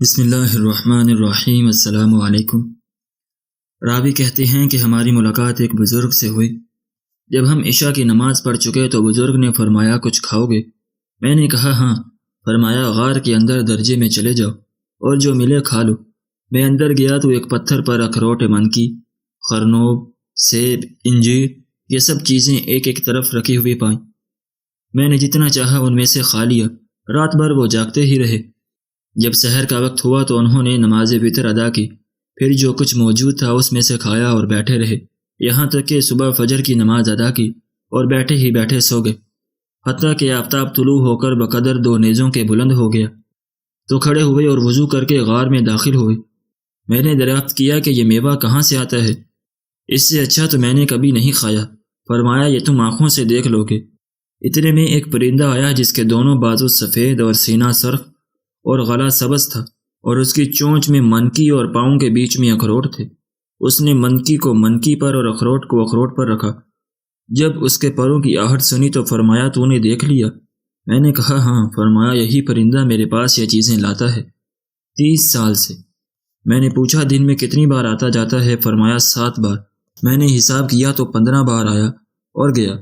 بسم اللہ الرحمن الرحیم۔ السلام علیکم۔ راوی کہتے ہیں کہ ہماری ملاقات ایک بزرگ سے ہوئی۔ جب ہم عشاء کی نماز پڑھ چکے تو بزرگ نے فرمایا کچھ کھاؤ گے؟ میں نے کہا ہاں۔ فرمایا غار کے اندر درجے میں چلے جاؤ اور جو ملے کھا لو۔ میں اندر گیا تو ایک پتھر پر اخروٹ منکی، خرنوب، سیب، انجیر یہ سب چیزیں ایک ایک طرف رکھی ہوئی پائیں۔ میں نے جتنا چاہا ان میں سے کھا لیا۔ رات بھر وہ جاگتے ہی رہے۔ جب سحر کا وقت ہوا تو انہوں نے نماز وتر ادا کی، پھر جو کچھ موجود تھا اس میں سے کھایا اور بیٹھے رہے، یہاں تک کہ صبح فجر کی نماز ادا کی اور بیٹھے ہی بیٹھے سو گئے، حتیٰ کہ آفتاب طلوع ہو کر بقدر 2 نیزوں کے بلند ہو گیا تو کھڑے ہوئے اور وضو کر کے غار میں داخل ہوئے۔ میں نے دریافت کیا کہ یہ میوہ کہاں سے آتا ہے؟ اس سے اچھا تو میں نے کبھی نہیں کھایا۔ فرمایا یہ تم آنکھوں سے دیکھ لو گے۔ اتنے میں ایک پرندہ آیا جس کے دونوں بازو سفید اور سینہ سرخ اور گلا سبز تھا، اور اس کی چونچ میں منکی اور پاؤں کے بیچ میں اخروٹ تھے۔ اس نے منکی کو منکی پر اور اخروٹ کو اخروٹ پر رکھا۔ جب اس کے پروں کی آہٹ سنی تو فرمایا تو نے دیکھ لیا؟ میں نے کہا ہاں۔ فرمایا یہی پرندہ میرے پاس یہ چیزیں لاتا ہے 30 سال سے۔ میں نے پوچھا دن میں کتنی بار آتا جاتا ہے؟ فرمایا 7 بار۔ میں نے حساب کیا تو 15 بار آیا اور گیا۔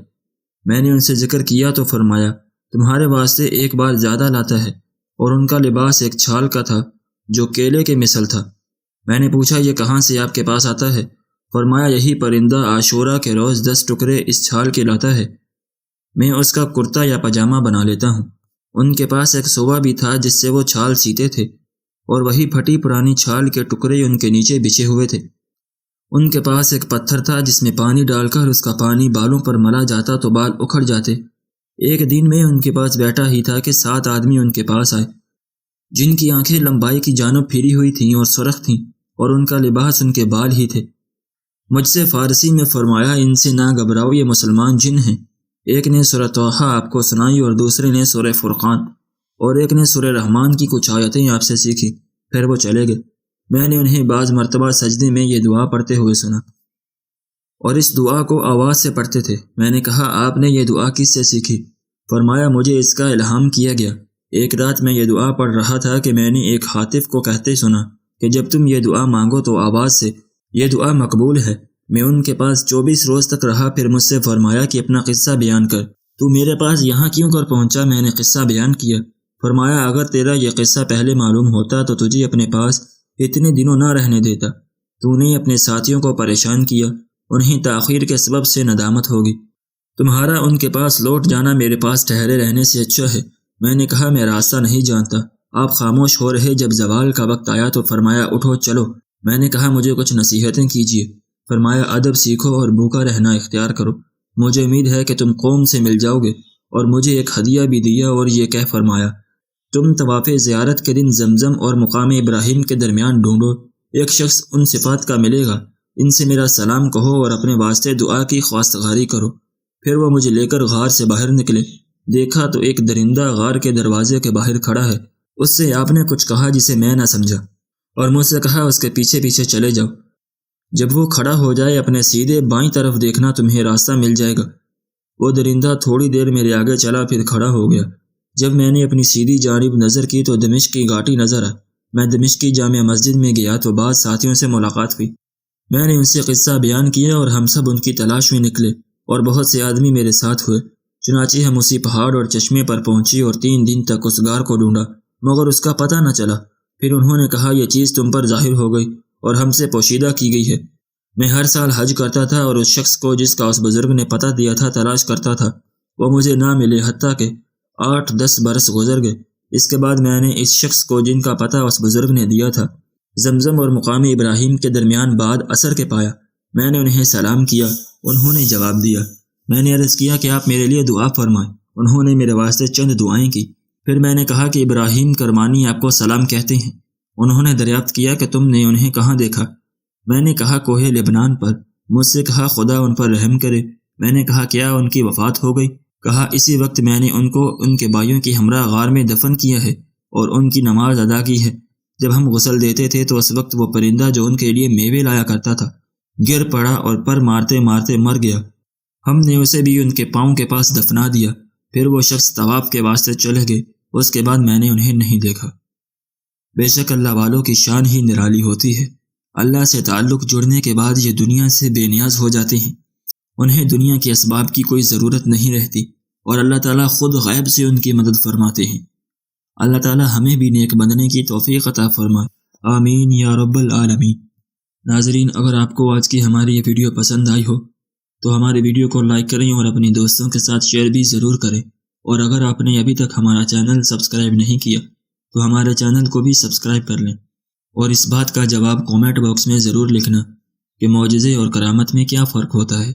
میں نے ان سے ذکر کیا تو فرمایا تمہارے واسطے 1 بار زیادہ لاتا ہے، اور ان کا لباس ایک چھال کا تھا جو کیلے کے مثل تھا۔ میں نے پوچھا یہ کہاں سے آپ کے پاس آتا ہے؟ فرمایا یہی پرندہ عاشورہ کے روز 10 ٹکڑے اس چھال کے لاتا ہے، میں اس کا کرتا یا پاجامہ بنا لیتا ہوں۔ ان کے پاس ایک سوا بھی تھا جس سے وہ چھال سیتے تھے، اور وہی پھٹی پرانی چھال کے ٹکڑے ان کے نیچے بچھے ہوئے تھے۔ ان کے پاس ایک پتھر تھا جس میں پانی ڈال کر اس کا پانی بالوں پر ملا جاتا تو بال اکھڑ جاتے۔ ایک دن میں ان کے پاس بیٹھا ہی تھا کہ 7 آدمی ان کے پاس آئے، جن کی آنکھیں لمبائی کی جانب پھری ہوئی تھیں اور سرخ تھیں، اور ان کا لباس ان کے بال ہی تھے۔ مجھ سے فارسی میں فرمایا ان سے نہ گھبراؤ، یہ مسلمان جن ہیں۔ ایک نے سورہ طٰہٰ آپ کو سنائی اور دوسرے نے سورہ فرقان، اور ایک نے سورہ رحمان کی کچھ آیتیں آپ سے سیکھی، پھر وہ چلے گئے۔ میں نے انہیں بعض مرتبہ سجدے میں یہ دعا پڑھتے ہوئے سنا، اور اس دعا کو آواز سے پڑھتے تھے۔ میں نے کہا آپ نے یہ دعا کس سے سیکھی؟ فرمایا مجھے اس کا الہام کیا گیا۔ ایک رات میں یہ دعا پڑھ رہا تھا کہ میں نے ایک خاطب کو کہتے سنا کہ جب تم یہ دعا مانگو تو آواز سے یہ دعا مقبول ہے۔ میں ان کے پاس 24 روز تک رہا، پھر مجھ سے فرمایا کہ اپنا قصہ بیان کر، تو میرے پاس یہاں کیوں کر پہنچا؟ میں نے قصہ بیان کیا۔ فرمایا اگر تیرا یہ قصہ پہلے معلوم ہوتا تو تجھے اپنے پاس اتنے دنوں نہ رہنے دیتا۔ تو نے اپنے ساتھیوں کو پریشان کیا، انہیں تاخیر کے سبب سے ندامت ہوگی۔ تمہارا ان کے پاس لوٹ جانا میرے پاس ٹھہرے رہنے سے اچھا ہے۔ میں نے کہا میں راستہ نہیں جانتا۔ آپ خاموش ہو رہے۔ جب زوال کا وقت آیا تو فرمایا اٹھو چلو۔ میں نے کہا مجھے کچھ نصیحتیں کیجیے۔ فرمایا ادب سیکھو اور بھوکا رہنا اختیار کرو۔ مجھے امید ہے کہ تم قوم سے مل جاؤ گے۔ اور مجھے ایک ہدیہ بھی دیا اور یہ کہہ فرمایا تم طواف زیارت کے دن زمزم اور مقام ابراہیم کے درمیان ڈھونڈو، ایک شخص ان صفات کا ملے گا، ان سے میرا سلام کہو اور اپنے واسطے دعا کی خواستگاری کرو۔ پھر وہ مجھے لے کر غار سے باہر نکلے۔ دیکھا تو ایک درندہ غار کے دروازے کے باہر کھڑا ہے۔ اس سے آپ نے کچھ کہا جسے میں نہ سمجھا، اور مجھ سے کہا اس کے پیچھے پیچھے چلے جاؤ۔ جب وہ کھڑا ہو جائے اپنے سیدھے بائیں طرف دیکھنا، تمہیں راستہ مل جائے گا۔ وہ درندہ تھوڑی دیر میرے آگے چلا، پھر کھڑا ہو گیا۔ جب میں نے اپنی سیدھی جانب نظر کی تو دمشق کی گھاٹی نظر آئی۔ میں دمشق کی جامع مسجد میں گیا تو بعض ساتھیوں سے ملاقات ہوئی۔ میں نے ان سے قصہ بیان کیا اور ہم سب ان کی تلاش میں نکلے، اور بہت سے آدمی میرے ساتھ ہوئے۔ چنانچہ ہم اسی پہاڑ اور چشمے پر پہنچی اور 3 دن تک اس غار کو ڈھونڈا، مگر اس کا پتہ نہ چلا۔ پھر انہوں نے کہا یہ چیز تم پر ظاہر ہو گئی اور ہم سے پوشیدہ کی گئی ہے۔ میں ہر سال حج کرتا تھا اور اس شخص کو جس کا اس بزرگ نے پتہ دیا تھا تلاش کرتا تھا، وہ مجھے نہ ملے، حتیٰ کہ 8-10 برس گزر گئے۔ اس کے بعد میں نے اس شخص کو جن کا پتہ اس بزرگ نے دیا تھا زمزم اور مقام ابراہیم کے درمیان بعد عصر کے پایا۔ میں نے انہیں سلام کیا، انہوں نے جواب دیا۔ میں نے عرض کیا کہ آپ میرے لیے دعا فرمائیں۔ انہوں نے میرے واسطے چند دعائیں کی۔ پھر میں نے کہا کہ ابراہیم کرمانی آپ کو سلام کہتے ہیں۔ انہوں نے دریافت کیا کہ تم نے انہیں کہاں دیکھا؟ میں نے کہا کوہ لبنان پر۔ مجھ سے کہا خدا ان پر رحم کرے۔ میں نے کہا کیا ان کی وفات ہو گئی؟ کہا اسی وقت میں نے ان کو ان کے بھائیوں کی ہمراہ غار میں دفن کیا ہے اور ان کی نماز ادا کی ہے۔ جب ہم غسل دیتے تھے تو اس وقت وہ پرندہ جو ان کے لیے میوے لایا کرتا تھا گر پڑا اور پر مارتے مارتے مر گیا۔ ہم نے اسے بھی ان کے پاؤں کے پاس دفنا دیا۔ پھر وہ شخص طواف کے واسطے چلے گئے۔ اس کے بعد میں نے انہیں نہیں دیکھا۔ بے شک اللہ والوں کی شان ہی نرالی ہوتی ہے۔ اللہ سے تعلق جڑنے کے بعد یہ دنیا سے بے نیاز ہو جاتے ہیں، انہیں دنیا کے اسباب کی کوئی ضرورت نہیں رہتی، اور اللہ تعالیٰ خود غیب سے ان کی مدد فرماتے ہیں۔ اللہ تعالیٰ ہمیں بھی نیک بننے کی توفیق عطا فرمائے، آمین یا رب العالمین۔ ناظرین، اگر آپ کو آج کی ہماری یہ ویڈیو پسند آئی ہو تو ہمارے ویڈیو کو لائک کریں اور اپنی دوستوں کے ساتھ شیئر بھی ضرور کریں، اور اگر آپ نے ابھی تک ہمارا چینل سبسکرائب نہیں کیا تو ہمارے چینل کو بھی سبسکرائب کر لیں، اور اس بات کا جواب کومنٹ باکس میں ضرور لکھنا کہ معجزے اور کرامت میں کیا فرق ہوتا ہے۔